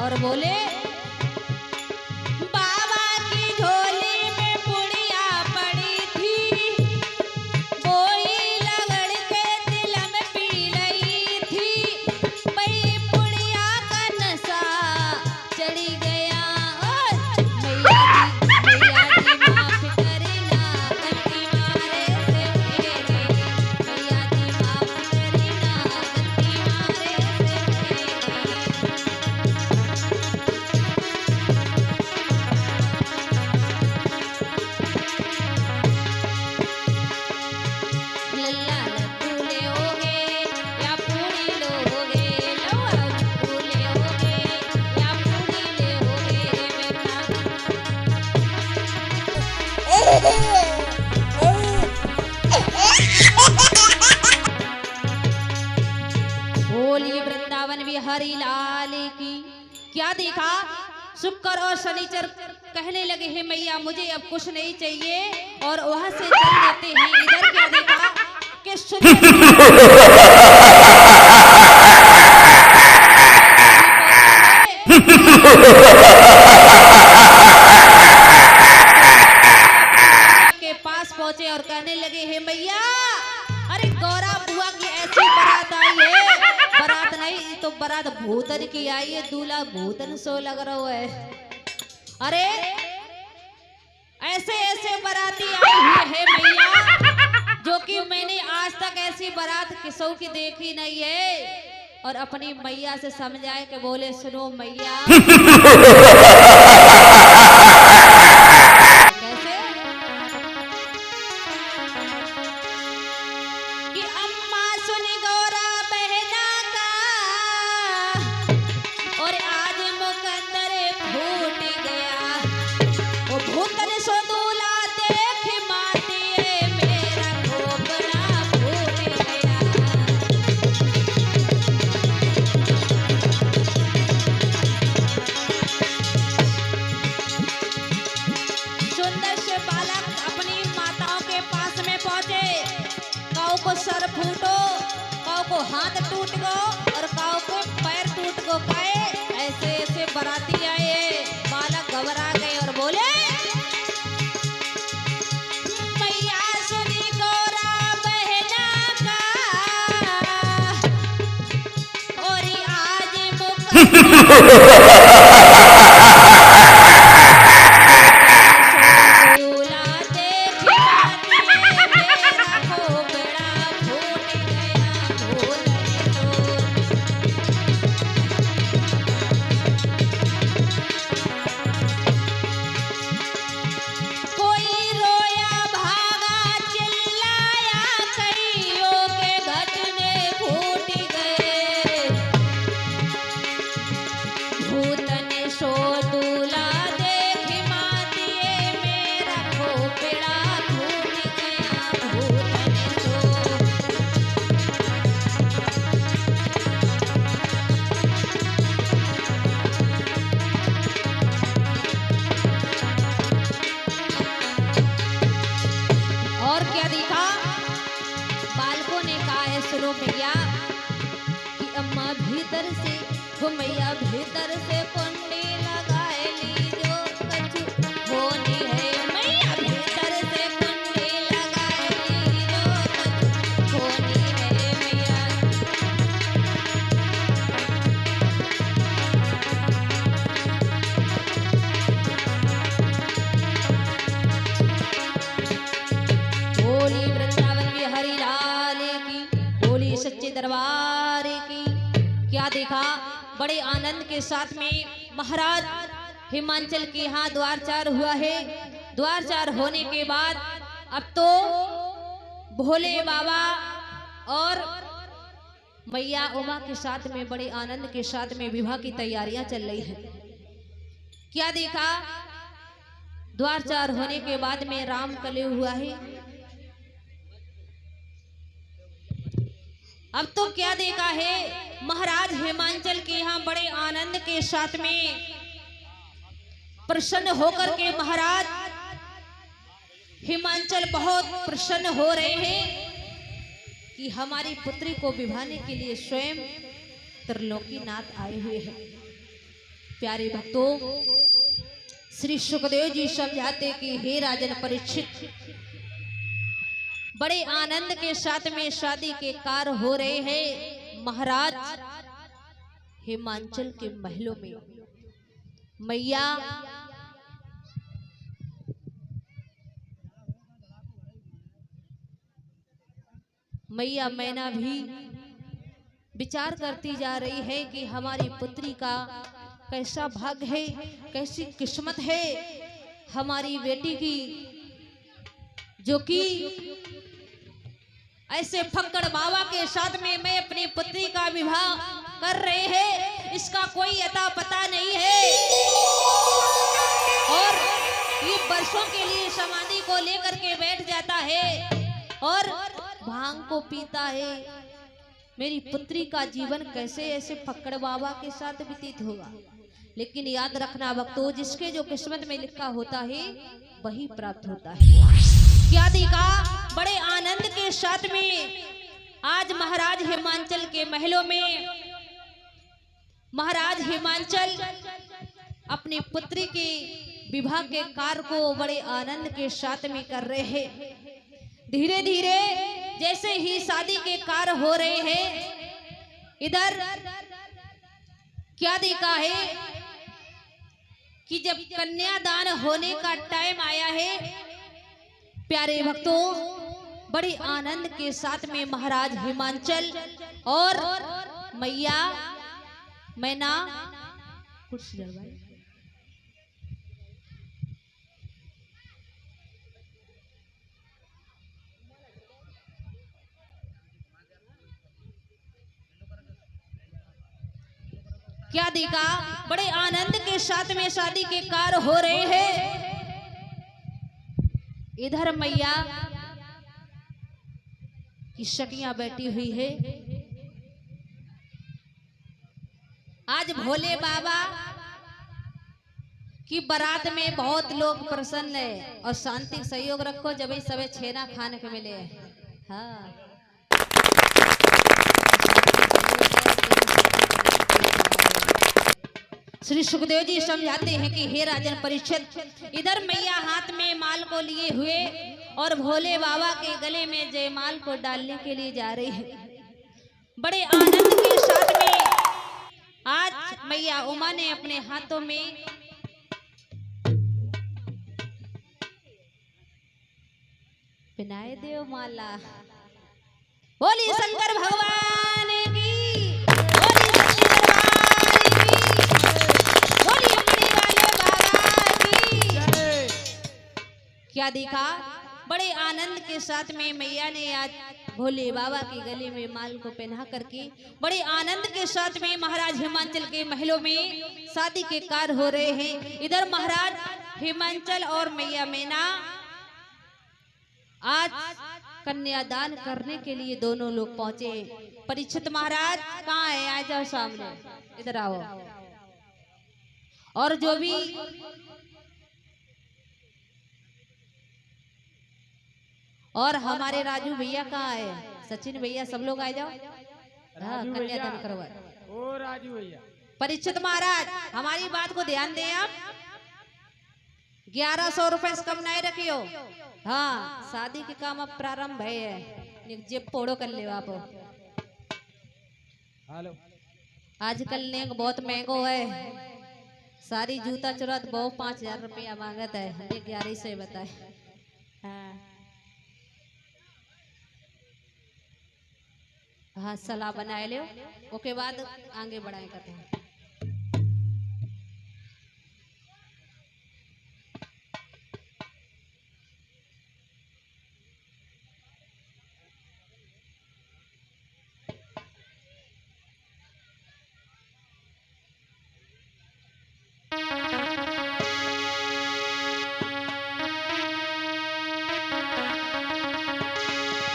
और बोले बाबा की झोली में पुड़िया पड़ी थी, कोई लगड़ के दिल में पी रही थी, भाई पुड़िया का नशा चढ़ी गया। मैया जी माफ करना, गलती मारे से मेरे, मैया जी माफ करना, गलती मारे से मेरे। लल्ला लड्डू ले होगे या पूरी लोगे, लवा लड्डू ले होगे या पूरी ले होगे बेटा। बोलिए वृंदावन बिहारी लाल की। क्या देखा, शुक्र और शनिचर कहने लगे हैं मैया मुझे अब कुछ नहीं चाहिए, और वहां से चल देते हैं। इधर क्या देखा कि के पास पहुंचे और कहने लगे हैं मैया, अरे गौरा बुआ की ऐसी बारात आई है, बारात नहीं तो बारात भूतन की आई है, दूल्हा भूतन सो लग रहा है। अरे ऐसे ऐसे बाराती आई हुई है मैया, जो कि मैंने आज तक ऐसी बारात किसों की देखी नहीं है। और अपनी मैया से समझाए कि बोले सुनो मैया, कैसे कि अम्मा सुनी गौरा बहना का, और आज मुकद्दर फूट गया। वो भूतन सो दूल्हा देख मातिए, मेरा खोपड़ा फूट गया। सुंदर से बालक अपनी माताओं के पास में पहुंचे, काऊ को सर फूटो, काऊ को हाथ टूट गो, और काऊ को पैर टूट गो। पाए ऐसे ऐसे बाराती आए, बालक घबरा गए और बोले मैया सुनी गौरा बहना का, और आज दूल्हा देख मातिए, मेरा खोपड़ा फूट गया। भूतन सो कोई रोया भागा चिल्लाया, कईयों के घटने फूट गए। भूतन सो दूल्हा देख मातिए, मेरा खोपड़ा फूट गया। भूतन सो और क्या देखा, बालकों ने कहा है सुनो मैया कि अम्मा भीतर से, हो मैया भीतर से कुंडी लगाए ली, जो कछु होनी है। मैया भीतर से कुंडी लगाए ली, जो कछु होनी है मैया। बोली वृंदावन बिहारी लाल की, बोली सच्चे दरबार की। क्या देखा, बड़े आनंद के साथ में महाराज हिमांचल के यहाँ द्वारचार हुआ है। द्वारचार होने के बाद अब तो भोले बाबा और मैया उमा के साथ में बड़े आनंद के साथ में विवाह की तैयारियां चल रही है। क्या देखा, द्वारचार होने के बाद में राम कलयुग हुआ है। अब तो क्या देखा है, महाराज हिमांचल के यहाँ बड़े आनंद के साथ में प्रसन्न होकर के महाराज हिमांचल बहुत प्रसन्न हो रहे हैं कि हमारी पुत्री को विवाहने के लिए स्वयं त्रिलोकीनाथ आए हुए हैं। प्यारे भक्तों, श्री सुखदेव जी समझाते कि हे राजन परीक्षित, बड़े आनंद के साथ में शादी के कार्य हो रहे हैं महाराज हिमांचल के महलों में। मैया मैया मैना भी विचार करती जा रही है कि हमारी पुत्री का कैसा भाग्य है, कैसी किस्मत है हमारी बेटी की, जो कि ऐसे फक्कड़ बाबा के साथ में मैं अपनी पुत्री का विवाह कर रहे हैं। इसका कोई अता पता नहीं है और ये वर्षों के लिए समाधि को लेकर के बैठ जाता है और भांग को पीता है। मेरी पुत्री का जीवन कैसे ऐसे फक्कड़ बाबा के साथ व्यतीत होगा। लेकिन याद रखना भक्तों, जिसके जो किस्मत में लिखा होता है वही प्राप्त होता है। क्या देखा, बड़े आनंद के साथ में आज महाराज हिमांचल के महलों में महाराज हिमांचल अपनी पुत्री के विवाह के कार्य को बड़े आनंद के साथ में कर रहे हैं। धीरे धीरे जैसे ही शादी के कार्य हो रहे हैं, इधर क्या देखा है कि जब कन्यादान होने का टाइम आया है, प्यारे भक्तों, बड़े आनंद के साथ में महाराज हिमांचल और मैया मैना कुर्सी डलवाई। क्या देखा, बड़े आनंद के साथ में शादी के कार्य हो रहे हैं। इधर मैया की सखियां बैठी हुई है। आज भोले बाबा की बारात में बहुत लोग प्रसन्न है और शांति सहयोग रखो जब ही सबे छेना खाने को मिले। हाँ, श्री सुखदेव जी समझाते हैं कि हे राजन परीक्षित, इधर मैया हाथ में माल को लिए हुए और भोले बाबा के गले में जयमाल को डालने के लिए जा रही है। बड़े आनंद के साथ में आज मैया उमा ने अपने हाथों में पहनाए देव माला। बोली शंकर भगवान की, क्या देखा, बड़े आनंद के साथ में मैया ने आज भोले बाबा के गले में माल को पहना करके बड़े आनंद के साथ में महाराज हिमांचल के महलों में शादी के कार्य हो रहे हैं। इधर महाराज हिमांचल और मैया मैना आज कन्यादान करने के लिए दोनों लोग पहुंचे। परीक्षित महाराज कहाँ है? आ जाओ सामने, इधर आओ। और जो भी और हमारे राजू भैया कहाँ है? सचिन भैया, सब लोग आ जाओ। हाँ, कन्यादान करवा। ओ राजू भैया। परीक्षित महाराज, हमारी बात को ध्यान दें आप। 1100 रुपए से कम नहीं रखियो। हाँ, शादी के काम अब प्रारंभ है। जेब पोड़ो कर ले आप। हेलो, आजकल नेक बहुत महंगो है। सारी जूता चुरात बहुत 5000 रुपया मांगत है। 11 से बताए। हाँ हाँ, सलाह बनाए ले, ओके बाद आगे बढ़ाए करते हैं।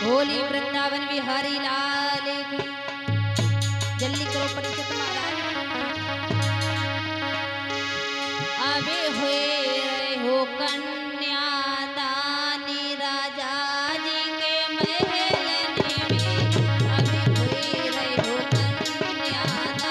होली वृंदावन बिहारी लाल की। जल्दी करो परीक्षित महाराज। अबे हुए हो कन्यादानी राजा जी के महल में। अबे हुए हो कन्यादानी।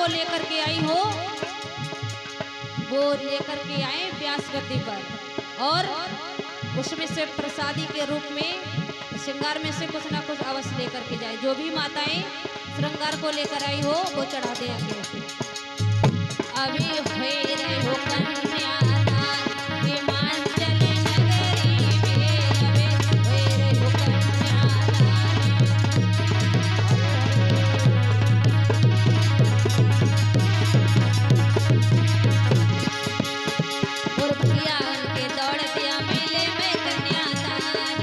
को लेकर के आई हो वो लेकर के आए व्यास गद्दी पर और उसमें से प्रसादी के रूप में श्रृंगार में से कुछ ना कुछ अवश्य लेकर के जाए। जो भी माताएं श्रृंगार को लेकर आई हो वो चढ़ा दे आगे। अभी हुए रहे हो कन्यादान हिमाचल नगरी में, अभी हुए रहे हो कन्यादान। और भैया उनके दौड़ दिया मेले में कन्यादान,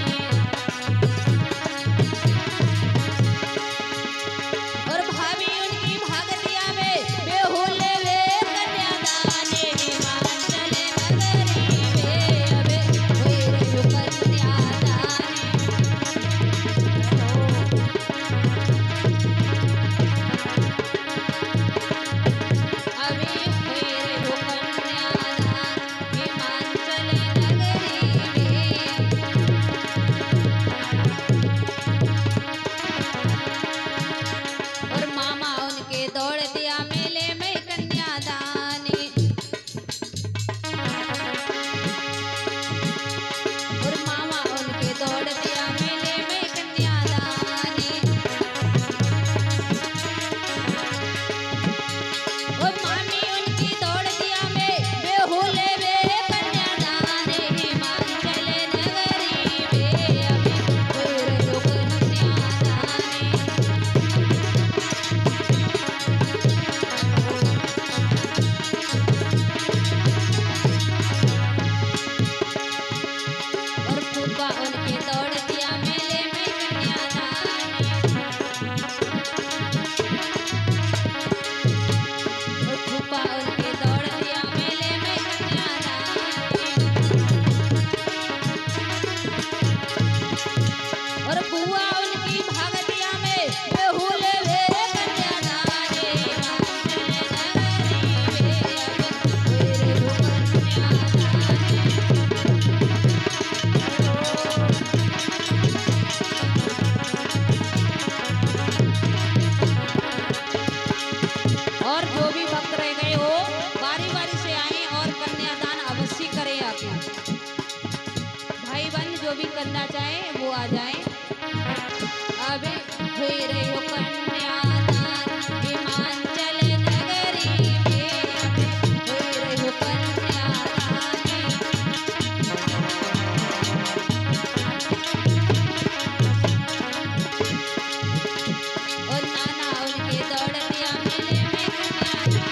और भाभी उनकी भाग दिया में बेहुले वे कन्यादान हिमाचल नगरी में, अबे हुए रहे हो कन्यादान। अभी हुए रहे हो कन्यादान हिमाचल नगरी में। और मामा उनके दौड़ दिया मेले में कन्यादान, और मामा उनके दौड़ दिया मेले में कन्यादान। और मामी उनकी दौड़ दिया में बेहुले वे कन्यादान हिमाचल नगरी में, अभी हुए रहे हो कन्यादान। और फूफा उनके दौड़ दिया मेले में कन्यादान, और फूफा उनके दौड़ दिया मेले में कन्यादान। और बुआ उनकी भाग दिया में बेहुले वे कन्यादान हिमाचल नगरी में, अबे हुए रहे हो कन्यादान। और जो भी भक्त रह गए हो बारी बारी से आए और कन्यादान अवश्य करें। आके भाई बहन जो भी करना चाहे वो आ जाए। अबे हुए रहे हो कन्यादान हिमाचल नगरी में, अबे हुए रहे हो कन्यादान। और नाना उनके दौड़ दिया मेले में कन्यादान,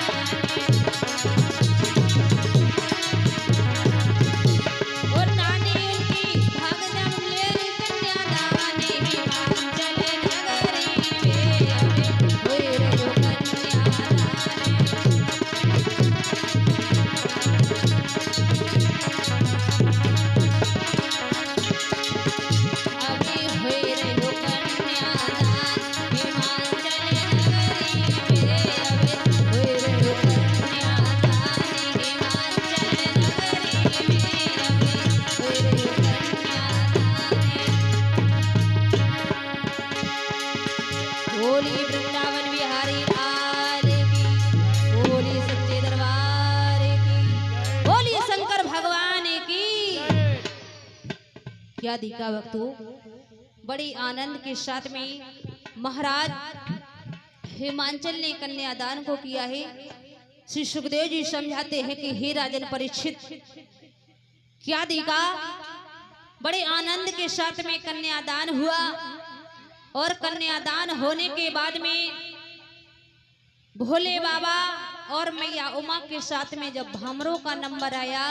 और नानी उनकी भाग दिया मेले में कन्यादान हिमाचल नगरी में, अबे हुए रहे हो कन्यादान। अभी हुए रहे हो कन्यादान हिमाचल नगरी में, अबे हुए रहे हो कन्यादान हिमाचल नगरी में, अबे हुए रहे हो कन्यादान। बोली वृंदावन बिहारी लाल की, बोली सच्चे दरबार की, बोली शंकर भगवान की। क्या दिखा वक्तु बड़ी आनंद के साथ में महाराज हिमांचल ने कन्यादान को किया है। श्री सुखदेव जी समझाते हैं कि हे राजन परीक्षित, क्या दिखा बड़े आनंद के साथ में कन्यादान हुआ, और कन्यादान होने के बाद में भोले बाबा और मैया उमा के साथ में जब भमरों का नंबर आया